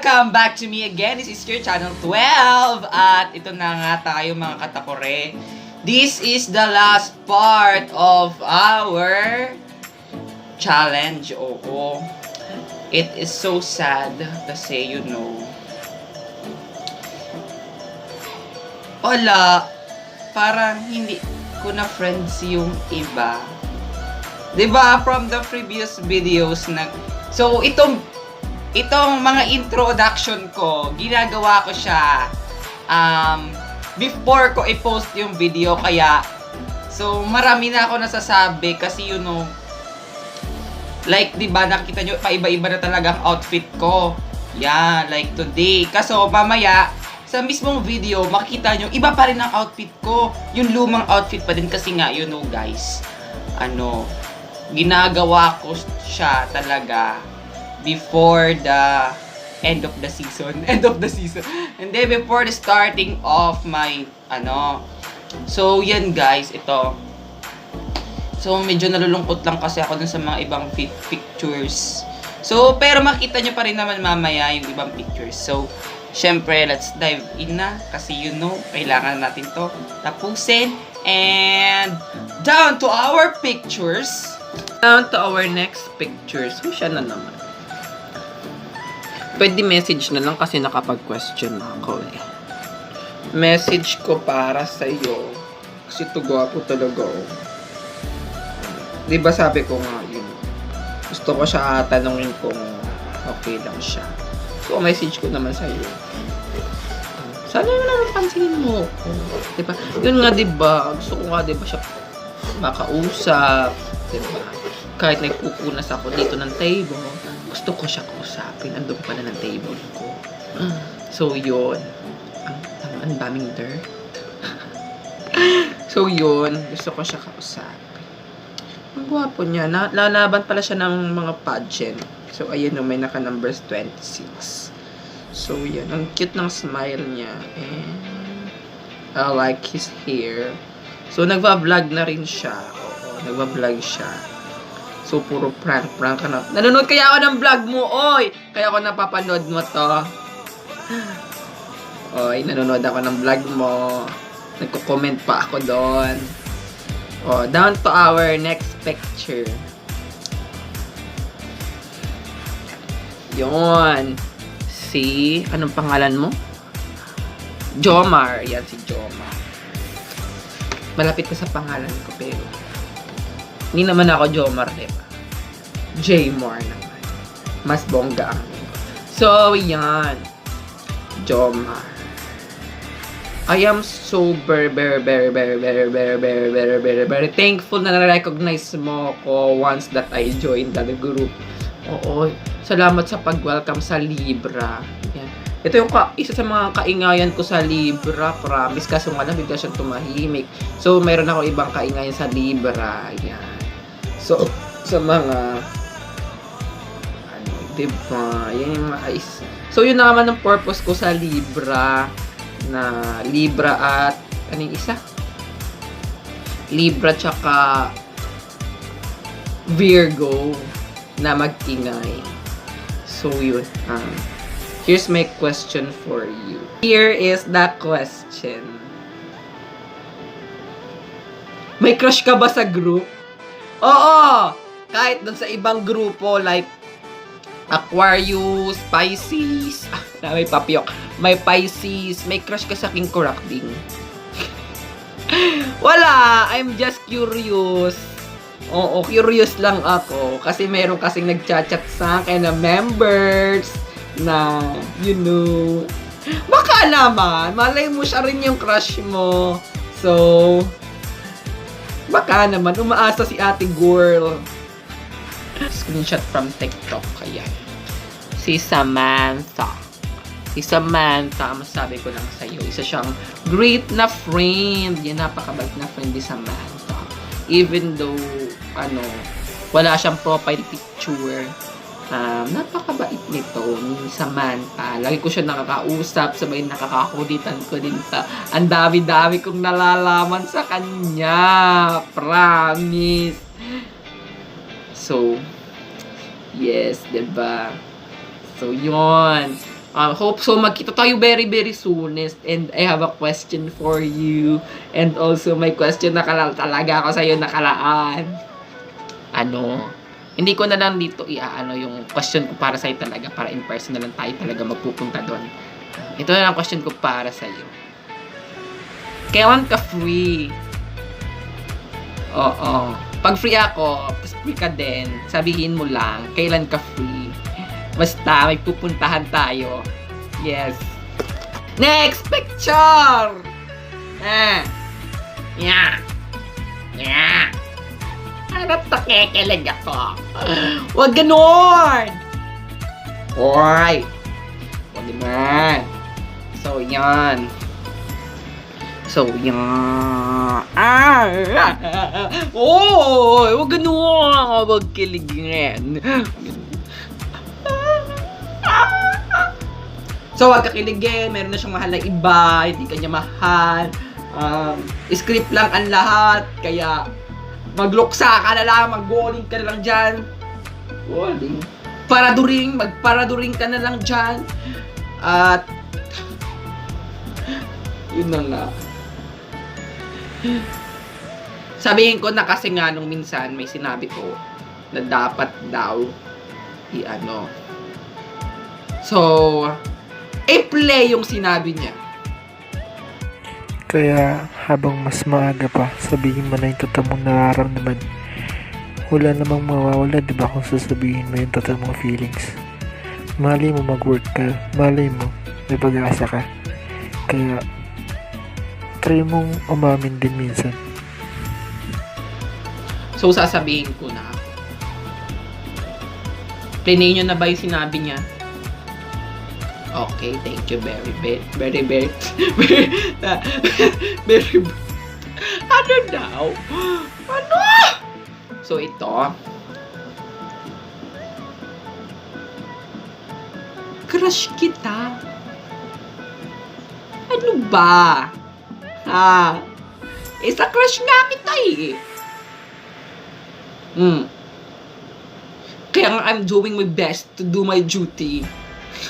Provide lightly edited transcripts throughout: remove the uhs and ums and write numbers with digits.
Welcome back to me again. This is your channel 12. At ito na nga tayo mga katakore. This is the last part of our challenge. Oo. It is so sad kasi wala. Parang hindi ko na friends yung iba. 'Di ba? From the previous videos So itong mga introduction ko, ginagawa ko siya before ko i-post yung video, kaya so marami na ako nasasabi kasi like 'di ba nakita nyo paiba-iba na talaga ang outfit ko. Yeah, like today. Kaso mamaya sa mismong video makikita nyo iba pa rin ang outfit ko. Yung lumang outfit pa din kasi nga guys. Ginagawa ko siya talaga before the end of the season. Hindi, before the starting of my So, yan guys, ito. So, medyo nalulungkot lang kasi ako dun sa mga ibang pictures. So, pero makita nyo pa rin naman mamaya yung ibang pictures. So, syempre, let's dive in na. Kasi kailangan natin to tapusin. And, down to our pictures. Down to our next pictures. Siya na naman. Pwede message na lang kasi nakapag-question na ako eh. Message ko para sa iyo. Kasi ito gwapo talaga oh. Diba sabi ko nga yun. Gusto ko siya tanungin kung okay lang siya. So message ko naman sa iyo. Sana mo naman pansinin mo. Diba? Yun nga diba. Gusto ko nga diba siya makausap. Diba? Kahit nagpupunas ako dito ng table, gusto ko siya kausapin. Andun pa na ng table ko. So, yun. Ang daming dirt. So, yun. Gusto ko siya kausapin. Ang gwapo niya. Lalaban pala siya ng mga pageant. So, ayun may naka numbers 26. So, yan. Ang cute ng smile niya. And I like his hair. So, nagva-vlog na rin siya. Oo, nagva-vlog siya. So, puro prank ka na. Nanonood kaya ako ng vlog mo, oy! Kaya ako napapanood mo to. Oy, nanonood ako ng vlog mo. Nagko-comment pa ako doon. Oh, down to our next picture. Yon. Si, anong pangalan mo? Jomar. Yan, si Jomar. Malapit ka sa pangalan ko, pero hindi naman ako Jomar, diba? Jmar naman. Mas bongga ang name ko. So, yan. Jomar. I am so very thankful na na-recognize mo ko once that I joined the group. Oo. Salamat sa pag-welcome sa Libra. Yan. Ito yung isa sa mga kaingayan ko sa Libra, promise. Kaso nga lang, bigla siyang tumahimik. So, mayroon ako ibang kaingayan sa Libra. Yan. So, sa mga diba? Yan yung mga So, yun naman ang purpose ko sa Libra. Na Libra at anong isa? Libra tsaka Virgo na mag-ingay. So, yun. Here's my question for you. Here is the question. May crush ka ba sa group? Oo! Kahit dun sa ibang grupo like Aquarius, Pisces, may papyok, may Pisces, may crush ka sa King Kurakding. Wala! I'm just curious. Oo, curious lang ako. Kasi meron kasing nagchat-chat sa akin na members na, baka naman, malay mo siya rin yung crush mo. So, baka naman, umaasa si ate girl. Screenshot from TikTok kaya. Si Samantha. Masabi ko lang sa'yo, isa siyang great na friend. Yan, napakabait na friend ni Samantha. Even though, wala siyang profile picture. Napakabait nito ni Samantha. Lagi ko siya nakakausap, sabay nakakakulitan ko din sa ang dami-dami kong nalalaman sa kanya. Promise. So, yes, diba? So, yun. Hope so magkita tayo very very soonest. And I have a question for you. And also may question na talaga ako sa'yo nakalaan. Hindi ko na lang dito yung question ko para sa'yo talaga. Para in person na lang tayo talaga magpupunta doon. Ito na lang question ko para sa'yo. Kailan ka free? Oo. Pag free ako, tapos free ka din, sabihin mo lang, kailan ka free. Basta, may pupuntahan tayo. Yes. Next picture! Yeah. Harap nakikilig ako. Huwag ganon! Hoy! Huwag naman. So, yan. Huwag ganon! Huwag kiligin. So, wag kakiligin. Meron na siyang mahal na iba. Hindi kanya mahal. Script lang ang lahat. Kaya, magluksa ka na lang. Mag-goaling ka na lang dyan. Goaling. Magparaduring ka na lang dyan. At, yun na nga. Sabihin ko na kasi nga nung minsan may sinabi ko na dapat daw So, i-play yung sinabi niya. Kaya habang mas maaga pa, sabihin mo na yung totoo mong nararamdaman. Wala namang mawawala, di ba, kung sasabihin mo yung totoo mong feelings. Malay mo mag-work ka, malay mo may pag-asa ka. Kaya try mong umamin din minsan. So, sasabihin ko na. Plinay nyo na ba yung sinabi niya? Okay, thank you very. Ano daw? Ano? So, ito. Crush kita. Ano ba? Isa crush nga kita eh. Kaya nga I'm doing my best to do my duty.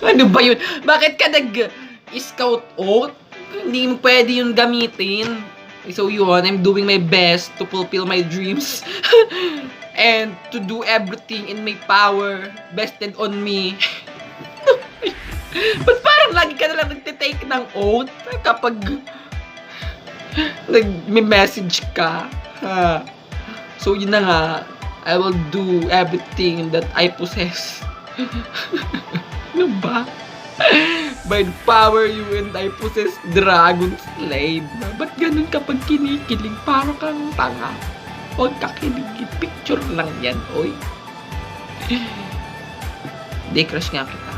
Ano ba yun? Bakit ka nag-scout out? Hindi mo pwede yun gamitin. So yun, I'm doing my best to fulfill my dreams. And to do everything in my power vested on me. Ba't parang lagi ka na lang nagtitake ng oath kapag nag-message ka? So yun na nga, I will do everything that I possess. Ano ba? By the power you and I possess Dragon Slave. Ba't ganun kapag kinikilig? Parang kang tanga. Huwag kakiligin. Picture lang yan, oy. Hindi, crush nga kita.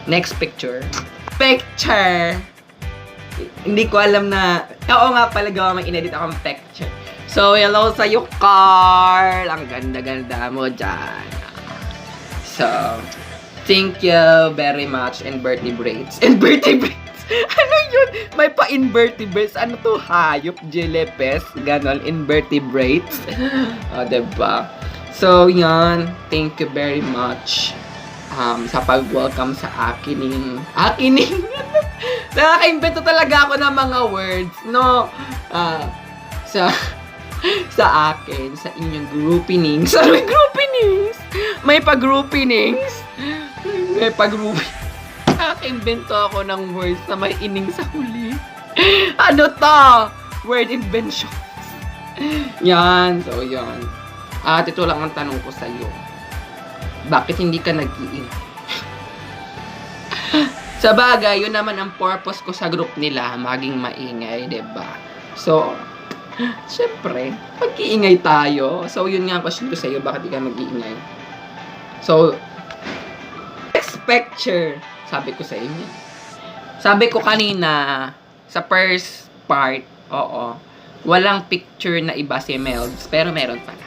Next picture. Hindi ko alam na... Oo nga pala, gawa may inedit akong picture. So, hello sa'yo, Carl! Ang ganda-ganda mo dyan. So, thank you very much. Invertebrates. Ano yun? May pa-invertebrates. Ano to? Hayop, jellyfish, ganon, invertebrates. Diba? So, yan. Thank you very much. Sa pag-welcome sa akining. Nakaka-invento talaga ako ng mga words, no? Sa akin, sa inyong groupinings. Ano yung groupinings? May pag-groupinings? May pag-groupinings. Nakaka-invento ako ng words na may ining sa huli. Ano to? Word inventions. Yan. So, yan. At ito lang ang tanong ko sa iyo. Bakit hindi ka nag-iingay? Sa bagay, yun naman ang purpose ko sa group nila, maging maingay, diba? So, syempre, mag-iingay tayo. So, yun nga ang question ko sa iyo, bakit di ka mag-iingay? So, next picture, sabi ko sa inyo. Sabi ko kanina, sa first part, walang picture na iba si Melds, pero meron pala.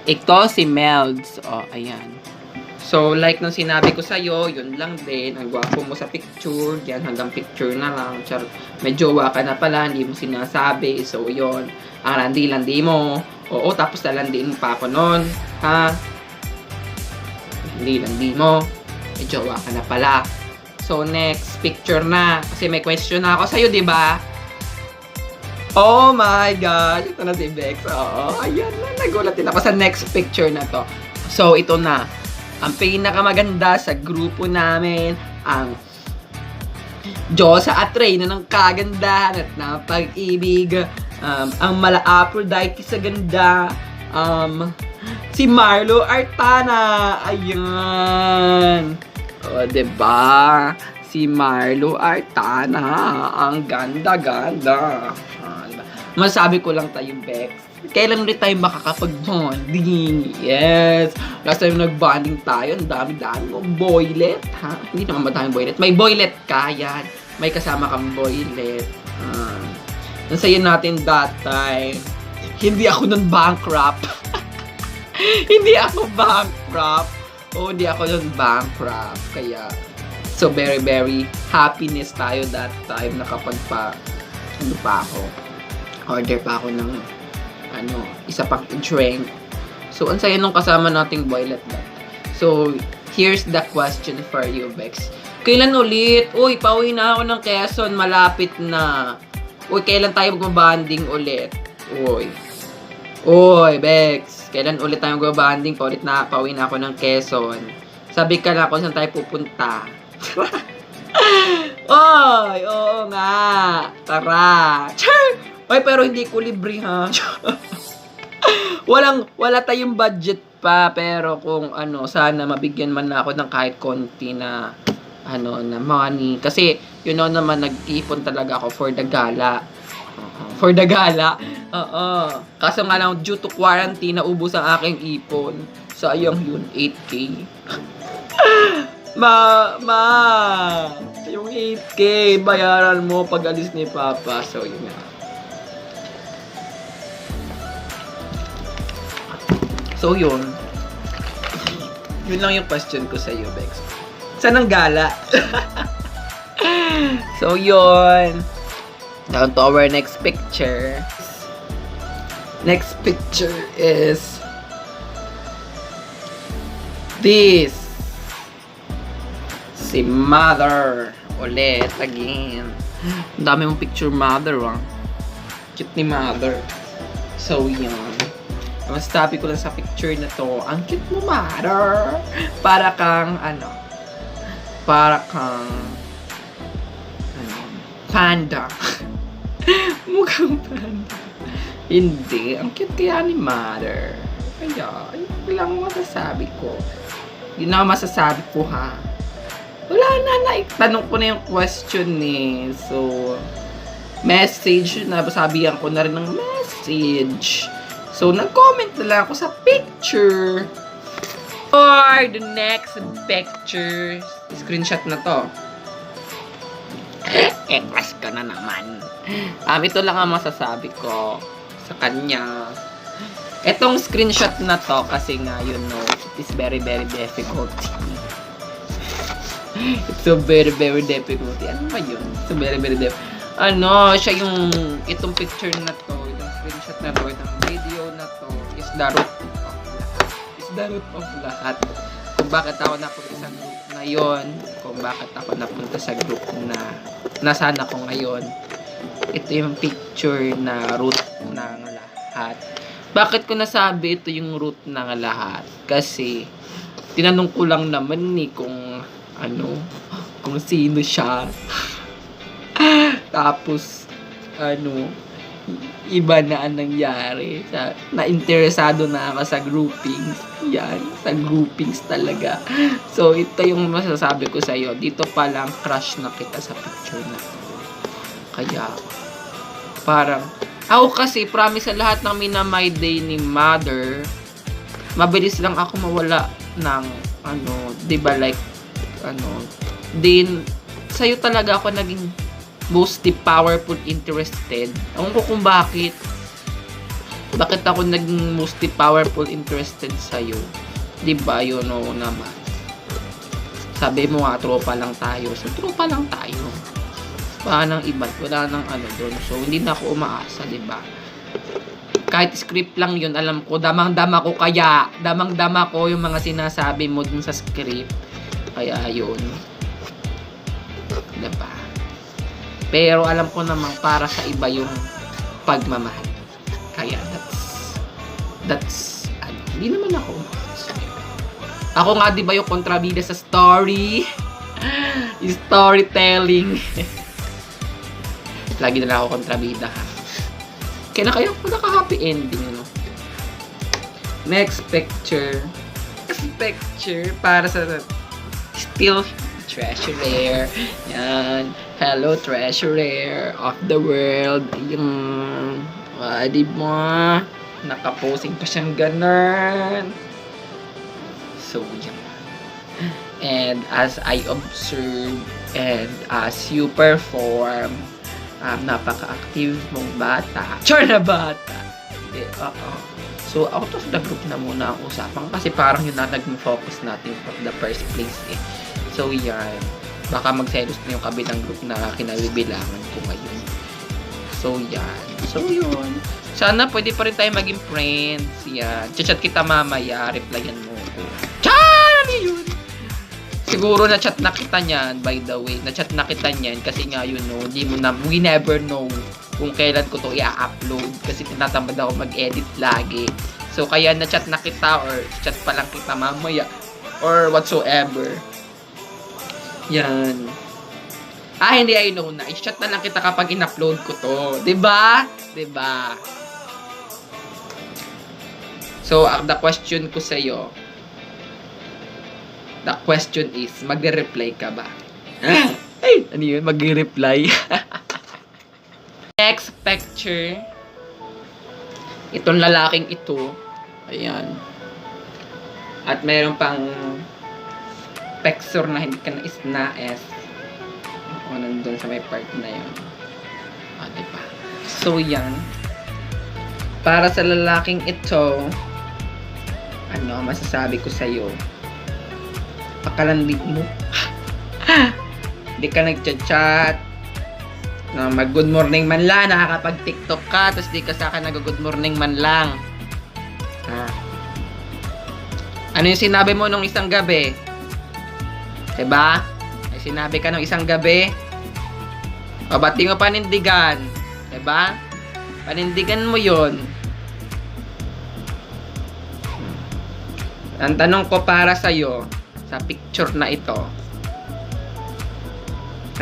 Ito si Melds. Ayan. So, like nung sinabi ko sa'yo, yun lang din. Ang gwapo mo sa picture. Yan, hanggang picture na lang. Char, may jowa ka na pala, hindi mo sinasabi. So, yun. Ang landi-landi mo. Oo, tapos nalandiin mo pa ako nun. Ha? Landi mo. May jowa ka na pala. So, next picture na. Kasi may question na ako sa'yo, di ba? Oh my God! Ito na si Bex. Oo, ayan na. Nagulat din ako sa next picture na to. So, ito na. Ang pinakamaganda sa grupo namin, ang Diyosa at Reyna ng kagandahan at ng pag-ibig, ang mala Aphrodite sa ganda, si Marlo Artana. Ayan. O, diba? Si Marlo Artana. Ang ganda-ganda. Diba? Masabi ko lang tayo, Bex. Kailan ulit tayo makakapag-bonding? Yes! Last time nag-bonding tayo, ang dami-dami mo. Boylet, ha? Hindi naman madaming boylet. May boylet ka, yan. May kasama kang boylet. Nasayin natin that time. Hindi ako nun bankrupt. Hindi ako bankrupt. Oo, hindi ako nun bankrupt. Kaya, so very, very happiness tayo that time. Nakapagpa, ano pa ako? Order pa ako ng isa pang drink. So, ang saya nung kasama nating boylet that. So, here's the question for you, Bex. Kailan ulit? Uy, pauwi na ako ng Quezon. Malapit na. Uy, kailan tayo mag-bonding ulit? Uy, Bex. Kailan ulit tayo mag-bonding? Pauwi na ako ng Quezon. Sabi ka na kung saan tayo pupunta. Oy, oo nga. Tara. Char! Oy, pero hindi ko libre, ha? Wala tayong budget pa, pero kung sana mabigyan man ako ng kahit konti na na money. Kasi, naman, nag-ipon talaga ako for the gala. For the gala. Kaso nga lang, due to quarantine, naubos ang aking ipon. Sayang yun, 8K. Ma! Yung 8K, bayaran mo pag alis ni Papa. So, yun nga. So, yun. Yun lang yung question ko sa iyo, Bex. Saan ang gala? So, yun. Down to our next picture. Next picture is this. Si Mother. Ulit, again. Ang dami mong picture, Mother, Cute ni Mother. So, yun. Mas tabi ko lang sa picture na to, ang cute mo, Mother. Para kang, panda. Mukhang panda. Hindi, ang cute kaya ni Mother. Kaya, yun lang masasabi ko. Yun na masasabi ko, ha. Wala na, tanong ko na yung question eh. So, message, nasabihan ko na rin ng message. So, nag-comment na lang ako sa picture. For the next picture, screenshot na to. Crush ka na naman. Ito lang ang masasabi ko sa kanya. Itong screenshot na to, kasi nga, it is very, very difficult. It's so very, very difficult. Ano ba yun? It's so very, very difficult. Siya yung, itong picture na to, itong screenshot na to, itong video na to, is the root of lahat. Is the root of lahat. Kung bakit ako napunta sa group na yon, kung bakit ako napunta sa group na nasaan ako ngayon, ito yung picture na root ng lahat. Bakit ko nasabi ito yung root ng lahat? Kasi, tinanong ko lang naman kung kung sino siya. Tapos, iba na ang nangyari. Na-interesado na ako sa groupings. Yan, sa groupings talaga. So, ito yung masasabi ko sa'yo. Dito pa lang, crush na kita sa picture na to. Kaya, parang, ako kasi, promise sa lahat ng minamay day ni Mother, mabilis lang ako mawala ng, diba, like, din, sa'yo talaga ako naging mostly powerful interested. Ewan ko kung bakit. Bakit ako naging mostly powerful interested sa'yo. Diba, naman. Sabi mo nga, tropa lang tayo. So, tropa lang tayo. Wala nang iba, wala nang ano doon. So, hindi na ako umaasa, diba? Kahit script lang yun, alam ko, damang-dama ko kaya. Damang-dama ko yung mga sinasabi mo dun sa script. Kaya, yun. Diba? Pero, alam ko namang para sa iba yung pagmamahal. Kaya, that's, ano, hindi naman ako umaasa. Ako nga, di ba yung kontrabida sa story? Yung storytelling. Lagi na lang ako kontrabida, ha? Kaya na kayo, naka-happy ending, no? Next picture. Next picture para sa still treasurer. Yan. Hello, treasurer of the world. Yung, di ba? Nakaposing pa siyang ganun. So, yan. And as I observe and as you perform, napaka-active mong bata. Char na bata! Hindi, So, out of the group na muna ang usapan kasi parang yun na naging focus natin for the first place eh. So, yan. Baka magselos na yung kabilang group na kinabibilangan ko ngayon. So, yan. So, yun. Sana pwede pa rin tayo maging friends. Yan. Chat kita mamaya. Replyan mo ko. Ano yun? Siguro na-chat na kita niyan, by the way. Na-chat na kita niyan kasi nga yun, no, we never know kung kailan ko to i-upload kasi tinatamad ako mag-edit lagi. So, kaya na-chat na kita or chat pa lang kita mamaya or whatsoever. Yan. Hindi, I know na. I-chat na lang kita kapag in-upload ko to. Diba? Diba? So, the question ko sa'yo, the question is, magre-reply ka ba? Ay, ano yun? Magre-reply? Next picture. Itong lalaking ito. Ayan. At meron pang picture na hindi ka na-is. O, nandun sa may part na yun. Diba? So, yan. Para sa lalaking ito, ano, masasabi ko sa'yo, pakalandig mo. Hindi ka nag-chat, mag-good morning man lang, nakakapag-tiktok ka, tapos di ka sa akin nag-good morning man lang. Ano yung sinabi mo nung isang gabi? Diba? May sinabi ka nung isang gabi? O, ba't di mo panindigan? Diba? Panindigan mo yon. Ang tanong ko para sa'yo, sa picture na ito,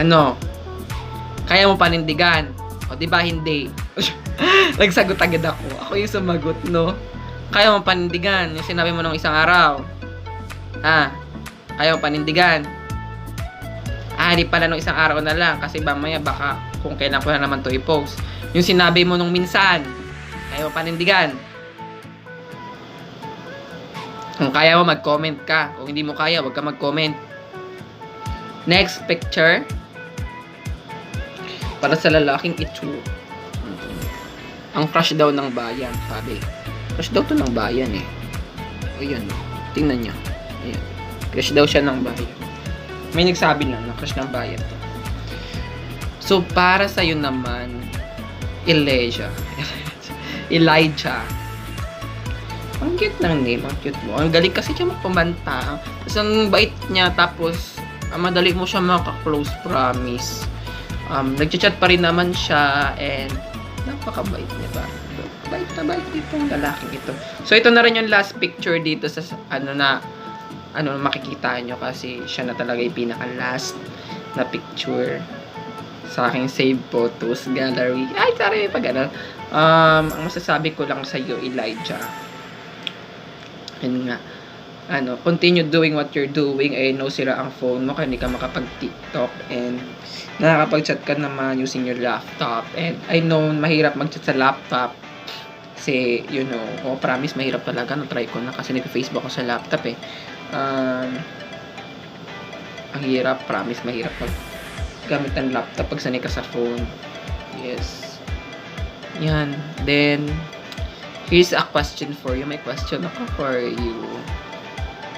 ano? Kaya mo panindigan? O, diba hindi? Nagsagot agad ako. Ako yung sumagot, no? Kaya mo panindigan? Yung sinabi mo nung isang araw. Kaya mo panindigan? Di pala nung isang araw na lang. Kasi mamaya baka kung kailan ko na naman to i-post. Yung sinabi mo nung minsan. Kaya mo panindigan? Kung kaya mo, mag-comment ka. Kung hindi mo kaya, wag ka mag-comment. Next picture. Para sa lalaking ito. Ang crush daw ng bayan, sabi. Crush daw to ng bayan eh. Ayan. Tingnan niya. Ayan. Crush daw siya ng bayan. May nagsabi na crush ng bayan to. So, para sa'yo naman, Elijah. Ang cute ng name, ang cute mo. Ang galing kasi siya magpumanta. Tapos ang bait niya, tapos madali mo siya maka-close, promise. Nag-chat pa rin naman siya, and napakabait niya ba? Bait na bait itong lalaking ito. So ito na rin yung last picture dito sa makikita nyo kasi siya na talaga yung pinaka-last na picture sa aking save photos gallery. Ay, sorry, pag ano. Ang masasabi ko lang sa iyo, Elijah, yun nga, continue doing what you're doing. I know sira ang phone mo kaya hindi ka makapag-TikTok, and nakakapag-chat ka naman using your laptop, and I know mahirap mag-chat sa laptop kasi, you know, promise mahirap talaga. Na-try ko na kasi nag-Facebook ako sa laptop eh. Ang hirap, promise mahirap gamit ang laptop pag sanay ka sa phone. Yes. Yan. Then, here's a question for you. May question ako for you.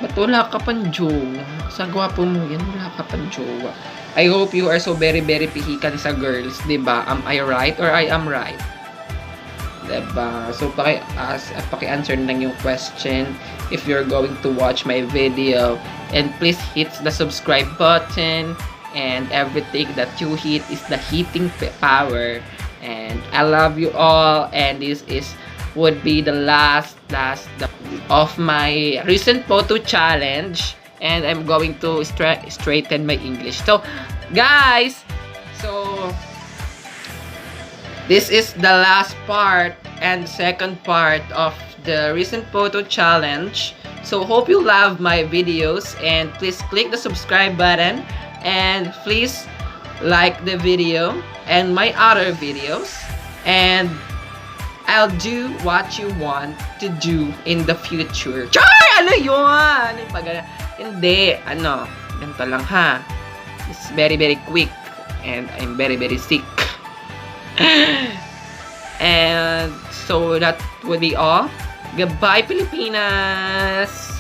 Ba't wala ka pang jowa? Sa gwapo mo yan, wala ka pang jowa. I hope you are so very, very pihikan sa girls, diba? Am I right or I am right? Diba? So, paki-answer na lang yung question if you're going to watch my video. And please hit the subscribe button. And everything that you hit is the hitting power. And I love you all. And this would be the last of my recent photo challenge, and I'm going to straighten my English. So guys, so this is the last part and second part of the recent photo challenge. So hope you love my videos, and please click the subscribe button, and please like the video and my other videos, and I'll do what you want to do in the future. Char! Ano yun? Hindi. Ganito lang ha. It's very, very quick. And I'm very, very sick. And so that would be all. Goodbye, Pilipinas!